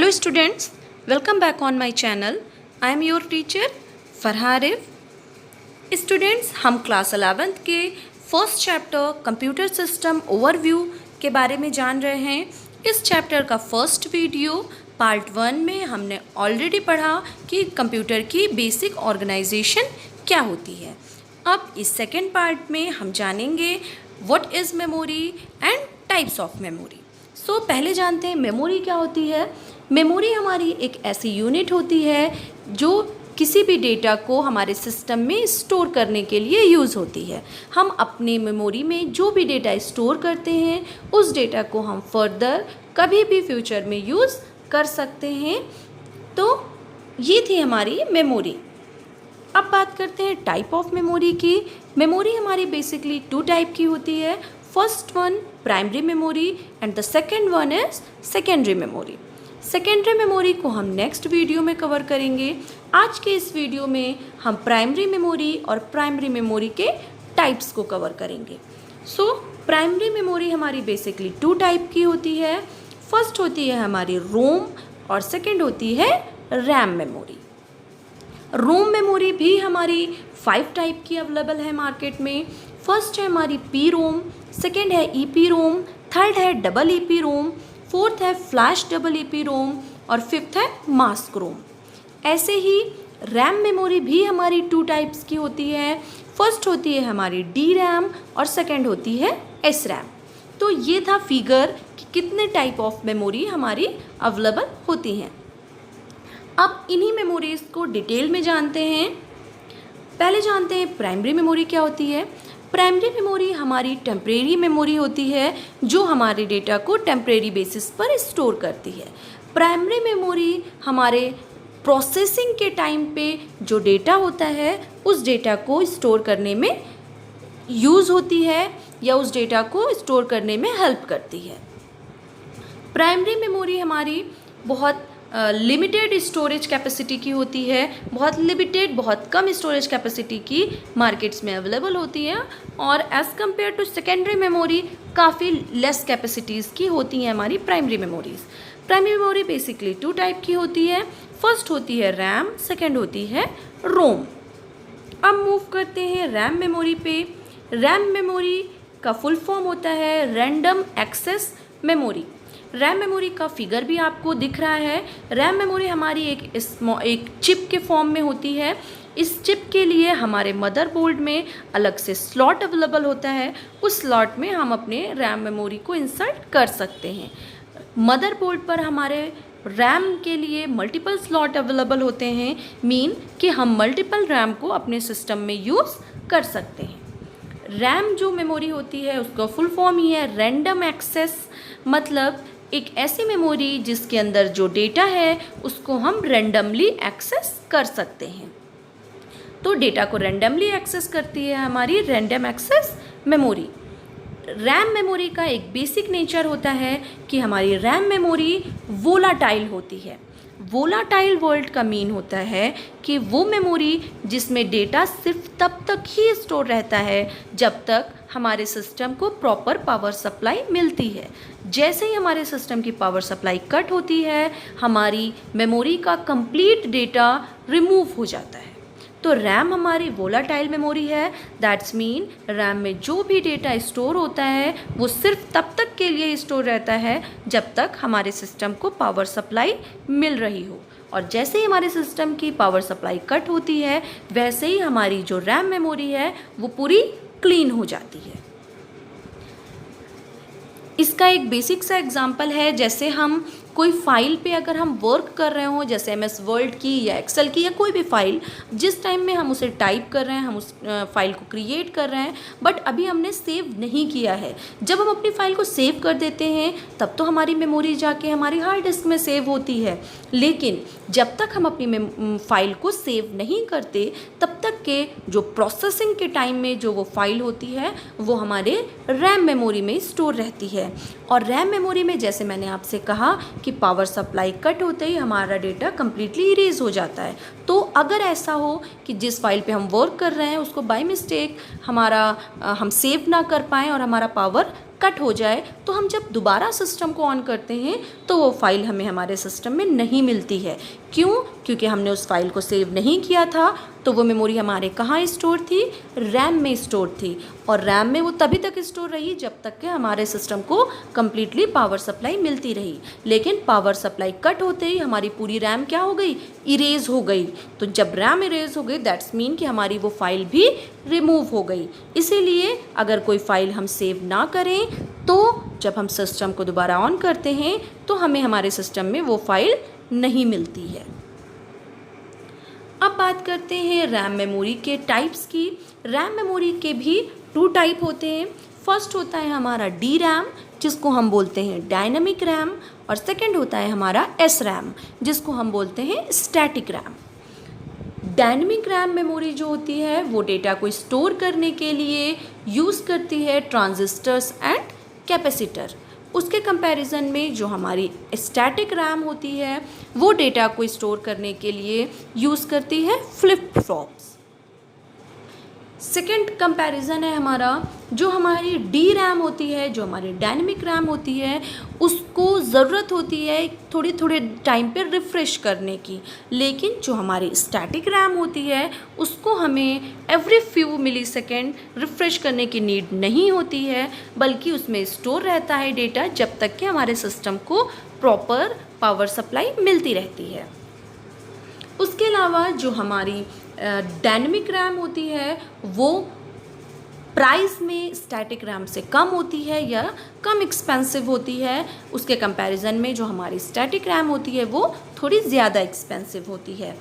Hello students, welcome back on my channel. I am your teacher Farha Arif. Students, हम class 11th के first chapter computer system overview के बारे में जान रहे हैं. इस चैप्टर का फर्स्ट वीडियो पार्ट 1 में हमने ऑलरेडी पढ़ा कि कंप्यूटर की बेसिक ऑर्गेनाइजेशन क्या होती है. अब इस सेकेंड पार्ट में हम जानेंगे what is memory and types of memory. So पहले जानते हैं मेमोरी क्या होती है. मेमोरी हमारी एक ऐसी यूनिट होती है जो किसी भी डेटा को हमारे सिस्टम में स्टोर करने के लिए यूज़ होती है. हम अपने मेमोरी में जो भी डेटा स्टोर करते हैं उस डेटा को हम फर्दर कभी भी फ्यूचर में यूज़ कर सकते हैं. तो ये थी हमारी मेमोरी. अब बात करते हैं टाइप ऑफ मेमोरी की. मेमोरी हमारी बेसिकली 2 टाइप की होती है. First one primary memory and the second one is secondary memory. Secondary memory को हम नेक्स्ट वीडियो में कवर करेंगे. आज के इस वीडियो में हम प्राइमरी मेमोरी और प्राइमरी मेमोरी के टाइप्स को कवर करेंगे. सो प्राइमरी मेमोरी हमारी बेसिकली 2 टाइप की होती है. फर्स्ट होती है हमारी रोम और सेकेंड होती है रैम मेमोरी. रोम मेमोरी भी हमारी 5 टाइप की अवेलेबल है मार्केट में. फर्स्ट है हमारी पी रोम, सेकेंड है ई पी रोम, थर्ड है double E P ROM, fourth है flash double E P ROM और फिफ्थ है मास्क रोम. ऐसे ही रैम मेमोरी भी हमारी 2 टाइप्स की होती है. फर्स्ट होती है हमारी डी रैम और सेकेंड होती है एस रैम. तो ये था फिगर कि कितने टाइप ऑफ मेमोरी हमारी अवेलेबल होती हैं. अब इन्हीं मेमोरीज को डिटेल में जानते हैं. पहले जानते हैं प्राइमरी मेमोरी क्या होती है. प्राइमरी मेमोरी हमारी टेम्परेरी मेमोरी होती है जो हमारे डेटा को टेम्परेरी बेसिस पर स्टोर करती है. प्राइमरी मेमोरी हमारे प्रोसेसिंग के टाइम पे जो डेटा होता है उस डेटा को स्टोर करने में यूज़ होती है या उस डेटा को स्टोर करने में हेल्प करती है. प्राइमरी मेमोरी हमारी बहुत लिमिटेड स्टोरेज कैपेसिटी की होती है. बहुत लिमिटेड, बहुत कम स्टोरेज कैपेसिटी की मार्केट्स में अवेलेबल होती है और as compare to secondary memory काफ़ी लेस कैपेसिटीज़ की होती हैं हमारी primary memories. Primary memory basically 2 type की होती है. फर्स्ट होती है रैम, सेकेंड होती है रोम. अब मूव करते हैं रैम मेमोरी पे. रैम मेमोरी का फुल फॉर्म होता है random access memory. RAM memory का फिगर भी आपको दिख रहा है. रैम मेमोरी हमारी एक चिप के फॉर्म में होती है. इस चिप के लिए हमारे मदरबोर्ड में अलग से स्लॉट अवेलेबल होता है. उस स्लॉट में हम अपने रैम मेमोरी को इंसर्ट कर सकते हैं. मदरबोर्ड पर हमारे रैम के लिए मल्टीपल स्लॉट अवेलेबल होते हैं. मीन कि हम मल्टीपल रैम को अपने सिस्टम में यूज़ कर सकते हैं. रैम जो मेमोरी होती है उसका फुल फॉर्म ही है रैंडम एक्सेस. मतलब एक ऐसी मेमोरी जिसके अंदर जो डेटा है उसको हम रैंडमली एक्सेस कर सकते हैं. तो डेटा को रैंडमली एक्सेस करती है हमारी random access memory. RAM memory का एक बेसिक नेचर होता है कि हमारी रैम मेमोरी वोलाटाइल होती है. वोलाटाइल वर्ड का मीन होता है कि वो मेमोरी जिसमें डेटा सिर्फ तब तक ही स्टोर रहता है जब तक हमारे सिस्टम को प्रॉपर पावर सप्लाई मिलती है. जैसे ही हमारे सिस्टम की पावर सप्लाई कट होती है हमारी मेमोरी का कंप्लीट डेटा रिमूव हो जाता है. तो रैम हमारी वोलाटाइल मेमोरी है. दैट्स मीन रैम में जो भी डेटा स्टोर होता है वो सिर्फ तब तक के लिए स्टोर रहता है जब तक हमारे सिस्टम को पावर सप्लाई मिल रही हो. और जैसे ही हमारे सिस्टम की पावर सप्लाई कट होती है वैसे ही हमारी जो रैम मेमोरी है वो पूरी क्लीन हो जाती है. इसका एक बेसिक सा एग्जांपल है. जैसे हम कोई फाइल पे अगर हम वर्क कर रहे हों जैसे MS वर्ड की या एक्सेल की या कोई भी फाइल, जिस टाइम में हम उसे टाइप कर रहे हैं, हम उस फाइल को क्रिएट कर रहे हैं बट अभी हमने सेव नहीं किया है. जब हम अपनी फ़ाइल को सेव कर देते हैं तब तो हमारी मेमोरी जाके हमारी हार्ड डिस्क में सेव होती है. लेकिन जब तक हम अपनी फ़ाइल को सेव नहीं करते तब तक के जो प्रोसेसिंग के टाइम में जो वो फाइल होती है वो हमारे रैम मेमोरी में स्टोर रहती है. और रैम मेमोरी में जैसे मैंने आपसे कहा कि पावर सप्लाई कट होते ही हमारा डेटा कम्प्लीटली इरेज हो जाता है. तो अगर ऐसा हो कि जिस फाइल पे हम वर्क कर रहे हैं उसको बाय मिस्टेक हम सेव ना कर पाएँ और हमारा पावर कट हो जाए तो हम जब दोबारा सिस्टम को ऑन करते हैं तो वो फाइल हमें हमारे सिस्टम में नहीं मिलती है। क्यों? क्योंकि हमने उस फाइल को सेव नहीं किया था। तो वो मेमोरी हमारे कहाँ स्टोर थी? रैम में स्टोर थी। और रैम में वो तभी तक स्टोर रही जब तक कि हमारे सिस्टम को कम्प्लीटली पावर सप्लाई मिलती रही। लेकिन पावर सप्लाई कट होते ही हमारी पूरी रैम क्या हो गई? इरेज हो गई। तो जब रैम इरेज हो गई दैट्स मीन कि हमारी वो फाइल भी रिमूव हो गई। इसीलिए अगर कोई फाइल हम सेव ना करें तो जब हम सिस्टम को दोबारा ऑन करते हैं तो हमें हमारे सिस्टम में वो फाइल नहीं मिलती है। अब बात करते हैं रैम मेमोरी के टाइप्स की। रैम मेमोरी के भी 2 टाइप होते हैं। फर्स्ट होता है हमारा डी रैम जिसको हम बोलते हैं डायनामिक रैम, और सेकंड होता है हमारा एस रैम जिसको हम बोलते हैं static RAM. Dynamic RAM memory जो होती है वो डेटा को स्टोर करने के लिए यूज़ करती है ट्रांजिस्टर्स एंड कैपेसिटर। उसके कंपैरिजन में जो हमारी स्टैटिक रैम होती है वो डेटा को स्टोर करने के लिए यूज़ करती है फ्लिप फ्लॉप्स। सेकेंड कंपैरिजन है हमारा, जो हमारी डी रैम होती है, जो हमारी डायनेमिक रैम होती है, उसको ज़रूरत होती है थोड़ी थोड़े टाइम पे रिफ़्रेश करने की। लेकिन जो हमारी स्टैटिक रैम होती है उसको हमें एवरी फ्यू मिली सेकेंड रिफ़्रेश करने की नीड नहीं होती है, बल्कि उसमें स्टोर रहता है डेटा जब तक कि हमारे सिस्टम को प्रॉपर पावर सप्लाई मिलती रहती है। उसके अलावा जो हमारी डायनेमिक रैम होती है वो प्राइस में स्टैटिक रैम से कम होती है या कम एक्सपेंसिव होती है। उसके कंपैरिजन में जो हमारी स्टैटिक रैम होती है वो थोड़ी ज़्यादा एक्सपेंसिव होती है।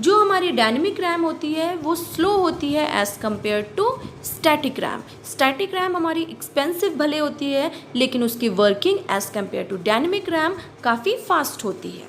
जो हमारी डायनेमिक रैम होती है वो स्लो होती है as compare to static RAM. Static RAM हमारी एक्सपेंसिव भले होती है लेकिन उसकी working as compare to dynamic RAM काफ़ी फास्ट होती है।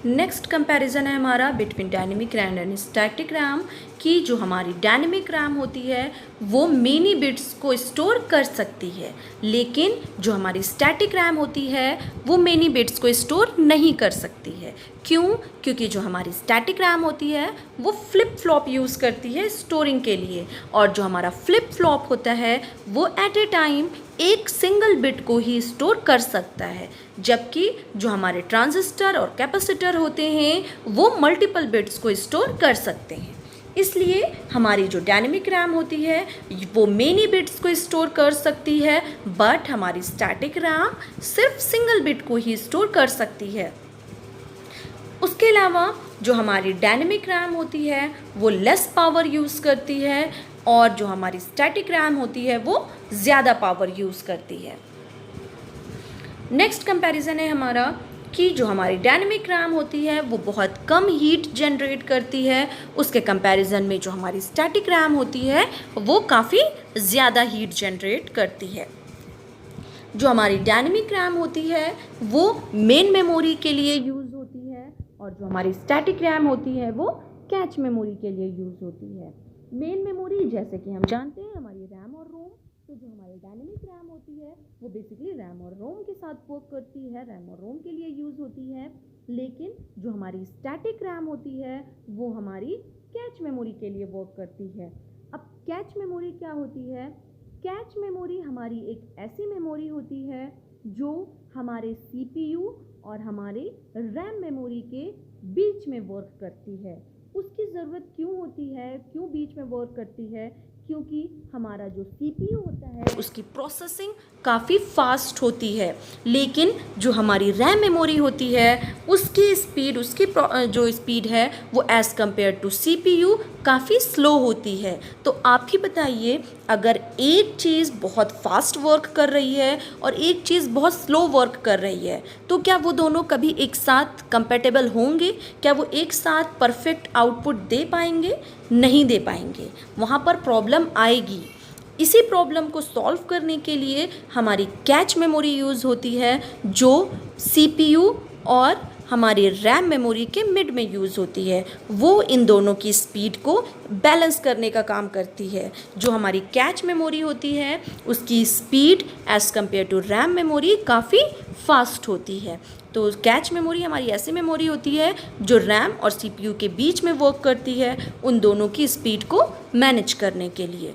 नेक्स्ट कंपैरिजन है हमारा between dynamic RAM and static RAM की। जो हमारी डायनेमिक रैम होती है वो मेनी बिट्स को स्टोर कर सकती है, लेकिन जो हमारी स्टैटिक रैम होती है वो मेनी बिट्स को स्टोर नहीं कर सकती है। क्यों? क्योंकि जो हमारी स्टैटिक रैम होती है वो फ्लिप फ्लॉप यूज़ करती है स्टोरिंग के लिए, और जो हमारा फ्लिप फ्लॉप होता है वो एट ए टाइम एक सिंगल बिट को ही स्टोर कर सकता है, जबकि जो हमारे ट्रांजिस्टर और कैपेसिटर होते हैं वो मल्टीपल बिट्स को स्टोर कर सकते हैं। इसलिए हमारी जो डायनेमिक रैम होती है वो मेनी बिट्स को स्टोर कर सकती है, बट हमारी स्टैटिक रैम सिर्फ सिंगल बिट को ही स्टोर कर सकती है। उसके अलावा जो हमारी डायनेमिक रैम होती है वो लेस पावर यूज़ करती है, और जो हमारी स्टैटिक रैम होती है वो ज़्यादा पावर यूज़ करती है। नेक्स्ट कंपैरिजन है हमारा कि जो हमारी डायनेमिक रैम होती है वो बहुत कम हीट जनरेट करती है, उसके कंपैरिजन में जो हमारी स्टैटिक रैम होती है वो काफ़ी ज़्यादा हीट जनरेट करती है। जो हमारी डायनेमिक रैम होती है वो मेन मेमोरी के लिए यूज़ होती है, और जो हमारी स्टैटिक रैम होती है वो कैच मेमोरी के लिए यूज़ होती है। मेन मेमोरी जैसे कि हम जानते हैं हमारी रैम और रोम, तो जो हमारी डायनेमिक रैम होती है वो बेसिकली रैम और रोम के साथ वर्क करती है, रैम और रोम के लिए यूज़ होती है। लेकिन जो हमारी स्टैटिक रैम होती है वो हमारी कैच मेमोरी के लिए वर्क करती है। अब कैच मेमोरी क्या होती है? कैच मेमोरी हमारी एक ऐसी मेमोरी होती है जो हमारे CPU और हमारे रैम मेमोरी के बीच में वर्क करती है। उसकी ज़रूरत क्यों होती है, क्यों बीच में वर्क करती है? क्योंकि हमारा जो CPU होता है उसकी प्रोसेसिंग काफ़ी फास्ट होती है, लेकिन जो हमारी रैम मेमोरी होती है उसकी स्पीड, उसकी जो स्पीड है वो एज़ कम्पेयर टू CPU काफ़ी स्लो होती है। तो आप ही बताइए, अगर एक चीज़ बहुत फास्ट वर्क कर रही है और एक चीज़ बहुत स्लो वर्क कर रही है तो क्या वो दोनों कभी एक साथ कंपैटिबल होंगे? क्या वो एक साथ परफेक्ट आउटपुट दे पाएंगे? नहीं दे पाएंगे, वहाँ पर प्रॉब्लम आएगी। इसी प्रॉब्लम को सॉल्व करने के लिए हमारी कैच मेमोरी यूज़ होती है जो CPU और हमारी रैम मेमोरी के मिड में यूज़ होती है। वो इन दोनों की स्पीड को बैलेंस करने का काम करती है। जो हमारी कैच मेमोरी होती है उसकी speed as compare to RAM memory काफ़ी फास्ट होती है। तो कैच मेमोरी हमारी ऐसी मेमोरी होती है जो रैम और CPU के बीच में वर्क करती है उन दोनों की स्पीड को मैनेज करने के लिए।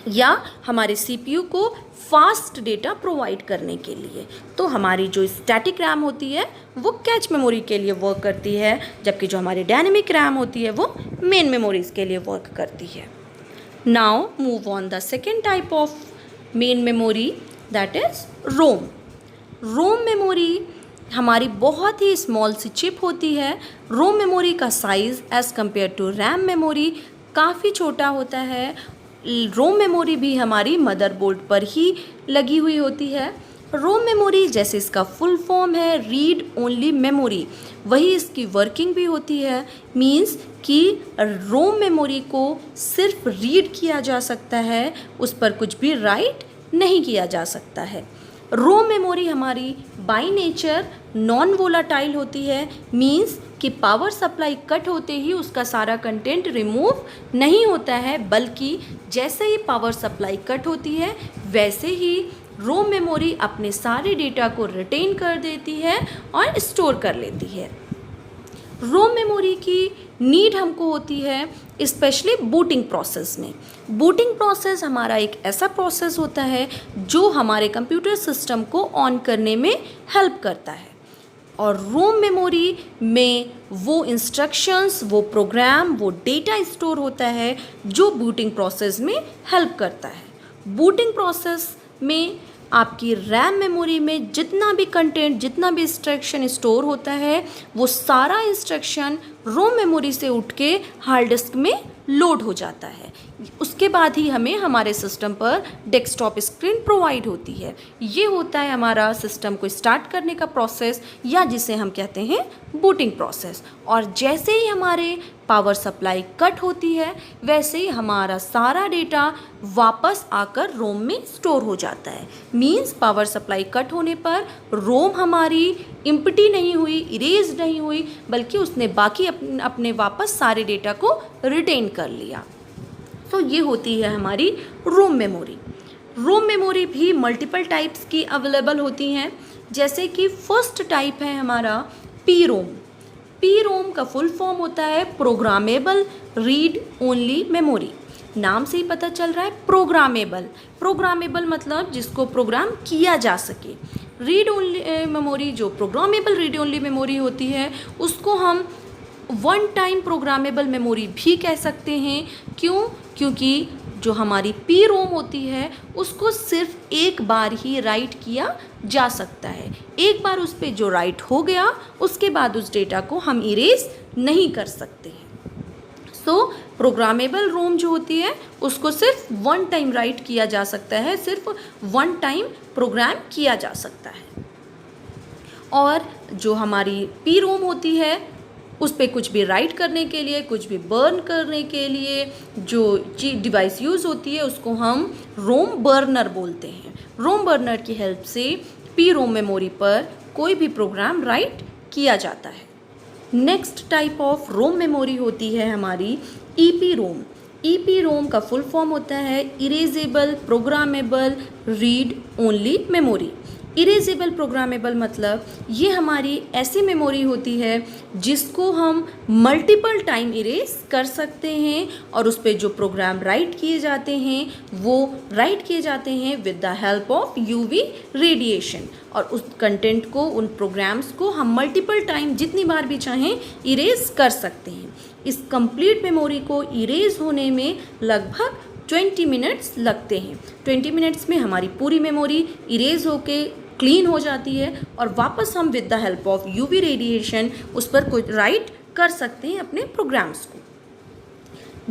या हमारे CPU को फास्ट डेटा प्रोवाइड करने के लिए। तो हमारी जो स्टैटिक रैम होती है वो कैच मेमोरी के लिए वर्क करती है, जबकि जो हमारी डायनेमिक रैम होती है वो मेन मेमोरीज के लिए वर्क करती है। Now move on the second type of main memory, that is ROM. ROM memory हमारी बहुत ही स्मॉल सी चिप होती है। रोम मेमोरी का size as compare to RAM memory काफ़ी छोटा होता है। रोम मेमोरी भी हमारी मदरबोर्ड पर ही लगी हुई होती है। रोम मेमोरी, जैसे इसका फुल फॉर्म है रीड ओनली मेमोरी, वही इसकी वर्किंग भी होती है। मींस कि रोम मेमोरी को सिर्फ रीड किया जा सकता है, उस पर कुछ भी राइट नहीं किया जा सकता है। रोम मेमोरी हमारी बाय नेचर नॉन वोलाटाइल होती है। मींस कि पावर सप्लाई कट होते ही उसका सारा कंटेंट रिमूव नहीं होता है, बल्कि जैसे ही पावर सप्लाई कट होती है वैसे ही रोम मेमोरी अपने सारे डेटा को रिटेन कर देती है और स्टोर कर लेती है। रोम मेमोरी की नीड हमको होती है स्पेशली बूटिंग प्रोसेस में। बूटिंग प्रोसेस हमारा एक ऐसा प्रोसेस होता है जो हमारे कंप्यूटर सिस्टम को ऑन करने में हेल्प करता है, और रोम मेमोरी में वो इंस्ट्रक्शंस, वो प्रोग्राम, वो डेटा स्टोर होता है जो बूटिंग प्रोसेस में हेल्प करता है। बूटिंग प्रोसेस में आपकी रैम मेमोरी में जितना भी कंटेंट, जितना भी इंस्ट्रक्शन स्टोर होता है, वो सारा इंस्ट्रक्शन रोम मेमोरी से उठ के हार्ड डिस्क में लोड हो जाता है। उसके बाद ही हमें हमारे सिस्टम पर डेस्कटॉप स्क्रीन प्रोवाइड होती है। ये होता है हमारा सिस्टम को स्टार्ट करने का प्रोसेस, या जिसे हम कहते हैं बूटिंग प्रोसेस। और जैसे ही हमारे पावर सप्लाई कट होती है वैसे ही हमारा सारा डेटा वापस आकर रोम में स्टोर हो जाता है। मींस पावर सप्लाई कट होने पर रोम हमारी इम्पटी नहीं हुई, इरेज नहीं हुई, बल्कि उसने बाकी अपने वापस सारे डेटा को रिटेन कर लिया। तो ये होती है हमारी रोम मेमोरी। रोम मेमोरी भी मल्टीपल टाइप्स की अवेलेबल होती हैं, जैसे कि फर्स्ट टाइप है हमारा पी रोम। पी रोम का फुल फॉर्म होता है प्रोग्रामेबल रीड ओनली मेमोरी। नाम से ही पता चल रहा है प्रोग्रामेबल। प्रोग्रामेबल मतलब जिसको प्रोग्राम किया जा सके। रीड ओनली मेमोरी, जो प्रोग्रामेबल रीड ओनली मेमोरी होती है, उसको हम वन टाइम प्रोग्रामेबल मेमोरी भी कह सकते हैं। क्यों? क्योंकि जो हमारी पी रोम होती है उसको सिर्फ एक बार ही राइट किया जा सकता है। एक बार उस पर जो राइट हो गया उसके बाद उस डेटा को हम इरेज नहीं कर सकते हैं। सो प्रोग्रामेबल रोम जो होती है उसको सिर्फ वन टाइम राइट किया जा सकता है, सिर्फ वन टाइम प्रोग्राम किया जा सकता है। और जो हमारी पी रोम होती है उस पर कुछ भी राइट करने के लिए, कुछ भी बर्न करने के लिए जो डिवाइस यूज़ होती है उसको हम रोम बर्नर बोलते हैं। रोम बर्नर की हेल्प से पी रोम मेमोरी पर कोई भी प्रोग्राम राइट किया जाता है। Next type of ROM memory होती है हमारी ईपी रोम। ईपी रोम का फुल फॉर्म होता है erasable programmable read only memory. Erasable programmable मतलब ये हमारी ऐसी मेमोरी होती है जिसको हम मल्टीपल टाइम इरेज कर सकते हैं, और उस पर जो प्रोग्राम राइट किए जाते हैं वो राइट किए जाते हैं with the help of UV radiation, और उस कंटेंट को, उन प्रोग्राम्स को हम मल्टीपल टाइम जितनी बार भी चाहें इरेज कर सकते हैं। इस कंप्लीट मेमोरी को इरेज होने में लगभग 20 मिनट्स लगते हैं। 20 मिनट्स में हमारी पूरी मेमोरी इरेज होके क्लीन हो जाती है, और वापस हम with the help of UV radiation उस पर कुछ राइट कर सकते हैं अपने प्रोग्राम्स को।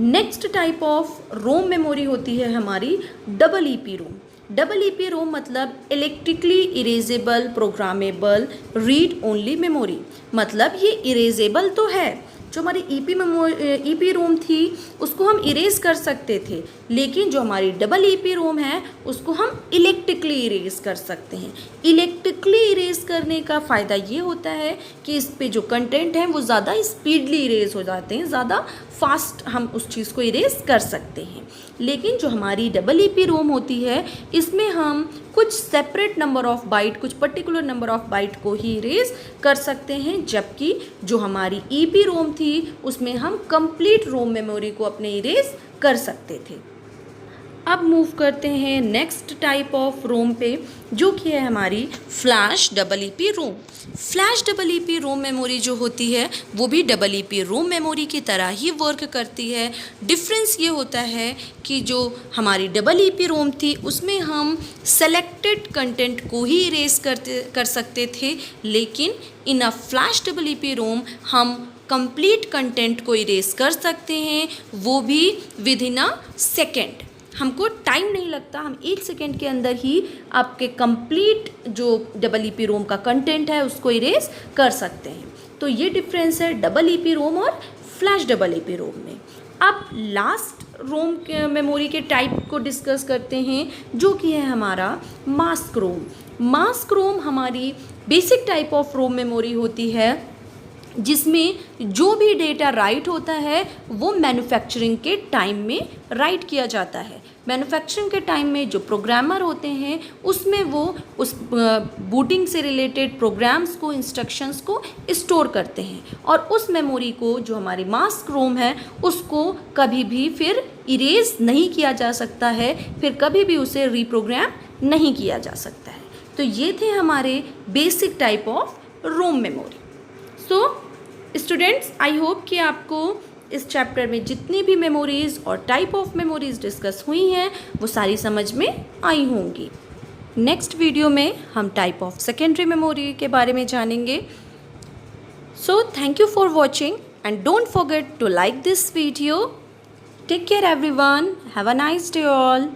Next type of ROM memory होती है हमारी double EP ROM. Double EP ROM मतलब electrically erasable programmable read only memory. मतलब ये इरेजेबल तो है, जो हमारी ईपी रोम थी उसको हम इरेज कर सकते थे, लेकिन जो हमारी डबल ईपी रोम है उसको हम इलेक्ट्रिकली इरेज कर सकते हैं। इलेक्ट्रिकली इरेज करने का फ़ायदा ये होता है कि इस पे जो कंटेंट है वो ज़्यादा स्पीडली इरेज हो जाते हैं, ज़्यादा फास्ट हम उस चीज़ को इरेज कर सकते हैं। लेकिन जो हमारी डबल ईपी रोम होती है इसमें हम कुछ सेपरेट नंबर ऑफ बाइट, कुछ पर्टिकुलर नंबर ऑफ बाइट को ही इरेज कर सकते हैं, जबकि जो हमारी ईपी रोम थी उसमें हम कंप्लीट रोम मेमोरी को अपने इरेज कर सकते थे। अब मूव करते हैं नेक्स्ट टाइप ऑफ रोम पे, जो कि है हमारी फ्लैश EEP रोम। फ्लैश EEP रोम मेमोरी जो होती है वो भी EEP रोम मेमोरी की तरह ही वर्क करती है। डिफरेंस ये होता है कि जो हमारी EEP रोम थी उसमें हम सेलेक्टेड कंटेंट को ही इरेज कर सकते थे, लेकिन इन अ फ्लैश EEP रोम हम कंप्लीट कंटेंट को इरेज कर सकते हैं, वो भी विद इन अ सेकेंड। हमको टाइम नहीं लगता, हम 1 सेकेंड के अंदर ही आपके कंप्लीट जो EEP रोम का कंटेंट है उसको इरेज कर सकते हैं। तो ये डिफरेंस है EEP रोम और फ्लैश EEP रोम में। अब लास्ट रोम के मेमोरी के टाइप को डिस्कस करते हैं, जो कि है हमारा मास्क रोम। मास्क रोम हमारी basic type of ROM memory होती है, जिसमें जो भी डेटा राइट होता है वो मैन्युफैक्चरिंग के टाइम में राइट किया जाता है। मैन्युफैक्चरिंग के टाइम में जो प्रोग्रामर होते हैं उसमें वो उस बूटिंग से रिलेटेड प्रोग्राम्स को, इंस्ट्रक्शंस को स्टोर करते हैं, और उस मेमोरी को जो हमारी मास्क रोम है उसको कभी भी फिर इरेज नहीं किया जा सकता है, फिर कभी भी उसे रीप्रोग्राम नहीं किया जा सकता है। तो ये थे हमारे basic type of ROM memory. So students, I hope कि आपको इस चैप्टर में जितनी भी मेमोरीज़ और टाइप ऑफ मेमोरीज़ डिस्कस हुई हैं वो सारी समझ में आई होंगी। नेक्स्ट वीडियो में हम टाइप ऑफ सेकेंडरी मेमोरी के बारे में जानेंगे। So thank you for watching and don't forget to like this video. Take care everyone, have a nice day all.